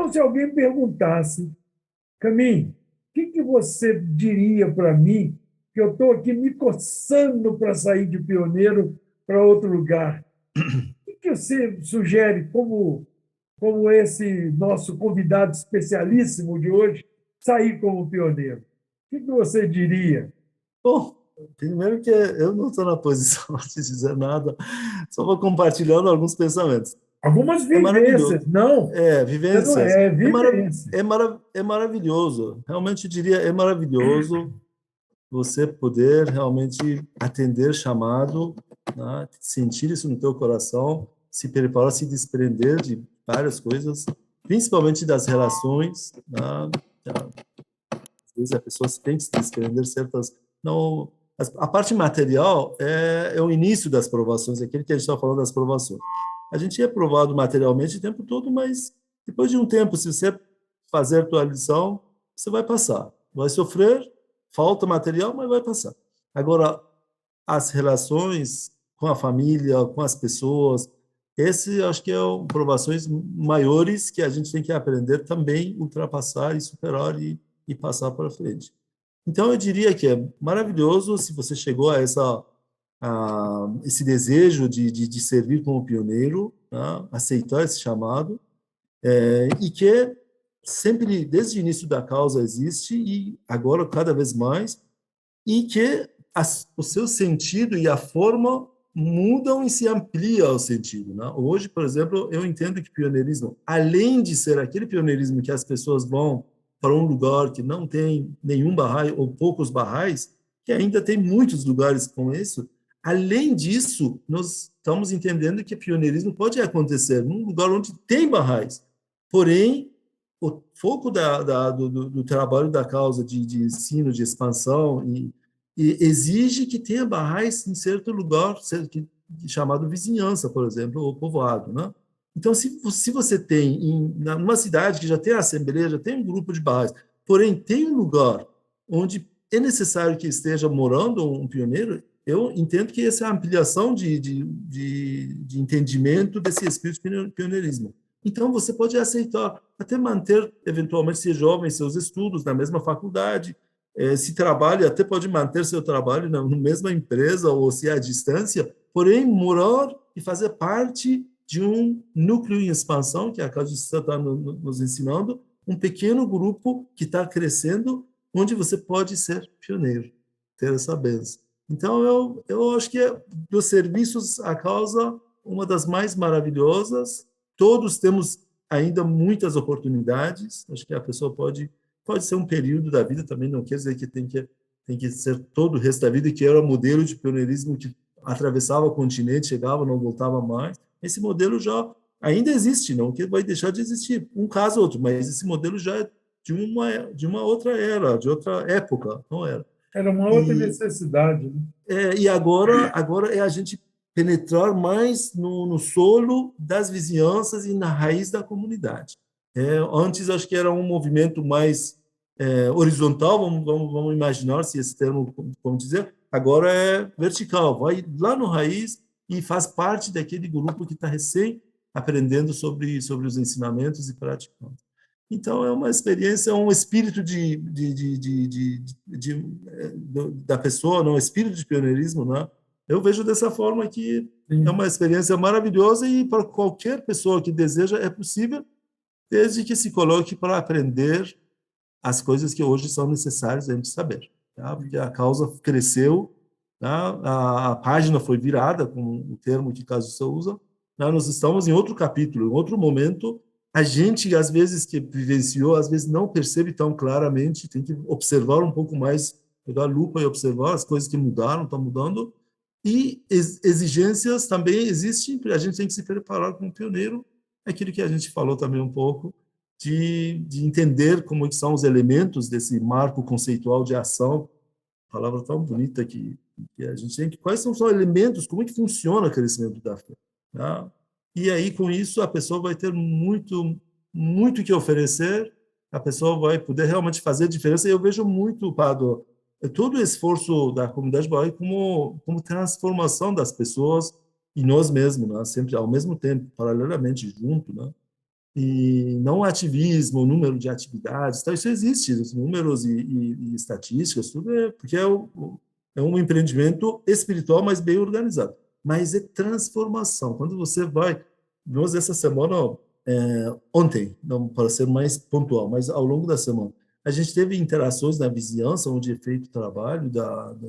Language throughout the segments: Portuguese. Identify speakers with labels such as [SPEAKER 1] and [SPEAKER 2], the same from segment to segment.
[SPEAKER 1] Então, se alguém perguntasse, Caminho, o que você diria para mim, que eu estou aqui me coçando para sair de pioneiro para outro lugar? O que você sugere como esse nosso convidado especialíssimo de hoje sair como pioneiro? O que você diria?
[SPEAKER 2] Bom, primeiro que eu não estou na posição de dizer nada, só vou compartilhando alguns pensamentos.
[SPEAKER 1] Algumas
[SPEAKER 2] É maravilhoso.
[SPEAKER 1] vivências, não, você não
[SPEAKER 2] Vivências.
[SPEAKER 1] é vivência.
[SPEAKER 2] É maravilhoso. Realmente eu diria, é maravilhoso você poder realmente atender chamado, né? Sentir isso no teu coração, se preparar, se desprender de várias coisas, principalmente das relações, né? Às vezes a pessoa tem que se desprender de certas... Não, a parte material é o início das provações, aquele que a gente está falando das provações. A gente é provado materialmente o tempo todo, mas depois de um tempo, se você fazer a tua lição, você vai passar. Vai sofrer, falta material, mas vai passar. Agora, as relações com a família, com as pessoas, esse acho que é provações maiores que a gente tem que aprender também, ultrapassar e superar e passar para frente. Então, eu diria que é maravilhoso se você chegou a esse desejo de servir como pioneiro, né? Aceitar esse chamado, e que sempre, desde o início da causa, existe, e agora cada vez mais, e que o seu sentido e a forma mudam e se amplia o sentido, né? Hoje, por exemplo, eu entendo que pioneirismo, além de ser aquele pioneirismo que as pessoas vão para um lugar que não tem nenhum barrai ou poucos barrais, que ainda tem muitos lugares com isso, além disso, nós estamos entendendo que pioneirismo pode acontecer num lugar onde tem barrais, porém, o foco do trabalho da causa de ensino, de expansão, e exige que tenha barrais em certo lugar, chamado vizinhança, por exemplo, ou povoado, né? Então, se você tem, numa cidade que já tem a assembleia, já tem um grupo de barrais, porém tem um lugar onde é necessário que esteja morando um pioneiro, eu entendo que essa é a ampliação de entendimento desse espírito de pioneirismo. Então, você pode aceitar, até manter, eventualmente, se jovem, seus estudos na mesma faculdade, se trabalha, até pode manter seu trabalho na mesma empresa ou se à distância, porém, morar e fazer parte de um núcleo em expansão, que a Casa de Cista está nos ensinando, um pequeno grupo que está crescendo, onde você pode ser pioneiro, ter essa bênção. Então, eu acho que dos serviços à causa, uma das mais maravilhosas. Todos temos ainda muitas oportunidades. Acho que a pessoa pode ser um período da vida também, não quer dizer que tem que ser todo o resto da vida, que era o modelo de pioneirismo que atravessava o continente, chegava, não voltava mais. Esse modelo já ainda existe, não que vai deixar de existir, um caso ou outro, mas esse modelo já é de uma outra era, de outra época, não era.
[SPEAKER 1] Era uma outra
[SPEAKER 2] E,
[SPEAKER 1] necessidade, né?
[SPEAKER 2] e agora é a gente penetrar mais no solo das vizinhanças e na raiz da comunidade. Antes, acho que era um movimento mais horizontal, vamos imaginar se esse termo, como dizer, agora é vertical, vai lá no raiz e faz parte daquele grupo que está recém aprendendo sobre os ensinamentos e praticando. Então, é uma experiência, é um espírito da pessoa, não, um espírito de pioneirismo, né? Eu vejo dessa forma que é
[SPEAKER 1] Sim.
[SPEAKER 2] uma experiência maravilhosa e para qualquer pessoa que deseja é possível, desde que se coloque para aprender as coisas que hoje são necessárias a gente saber, tá? Porque a causa cresceu, tá? A página foi virada, com o termo que caso você usa, tá? Nós estamos em outro capítulo, em outro momento. A gente, às vezes, que vivenciou, às vezes não percebe tão claramente, tem que observar um pouco mais, pegar a lupa e observar as coisas que mudaram, estão mudando, e exigências também existem, a gente tem que se preparar como pioneiro, aquilo que a gente falou também um pouco, de entender como que são os elementos desse marco conceitual de ação, palavra tão bonita que a gente tem, quais são os elementos, como é que funciona o crescimento da fé, tá? E aí, com isso, a pessoa vai ter muito que oferecer, a pessoa vai poder realmente fazer diferença, e eu vejo muito, Pado, todo o esforço da comunidade Bahá'í como transformação das pessoas e nós mesmos, né? Sempre ao mesmo tempo, paralelamente, junto, né? E não ativismo, o número de atividades, tá? Isso existe, os números e estatísticas, tudo porque é um empreendimento espiritual, mas bem organizado. Mas é transformação. Quando você vai, nós essa semana, ontem, não para ser mais pontual, mas ao longo da semana, a gente teve interações na vizinhança, onde é feito o trabalho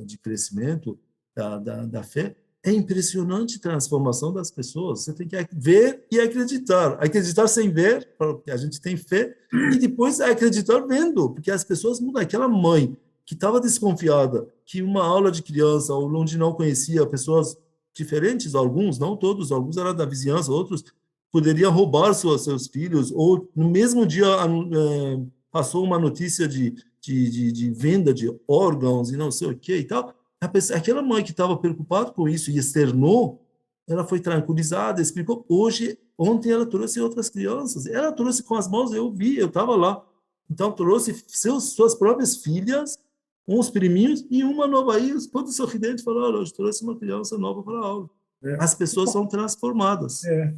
[SPEAKER 2] de crescimento da fé. É impressionante a transformação das pessoas. Você tem que ver e acreditar. Acreditar sem ver, porque a gente tem fé, e depois acreditar vendo, porque as pessoas mudam. Aquela mãe que estava desconfiada que uma aula de criança, ou onde não conhecia pessoas diferentes, alguns, não todos, alguns eram da vizinhança, outros poderiam roubar seus filhos, ou no mesmo dia passou uma notícia de venda de órgãos e não sei o que e tal. Aquela mãe que estava preocupada com isso e externou, ela foi tranquilizada, explicou. Ontem ela trouxe outras crianças, ela trouxe com as mãos, eu vi, eu estava lá. Então trouxe suas próprias filhas, uns priminhos e uma nova aí, todo sorridente, falou: olha, eu trouxe uma criança nova para a aula. As pessoas são transformadas.
[SPEAKER 1] É.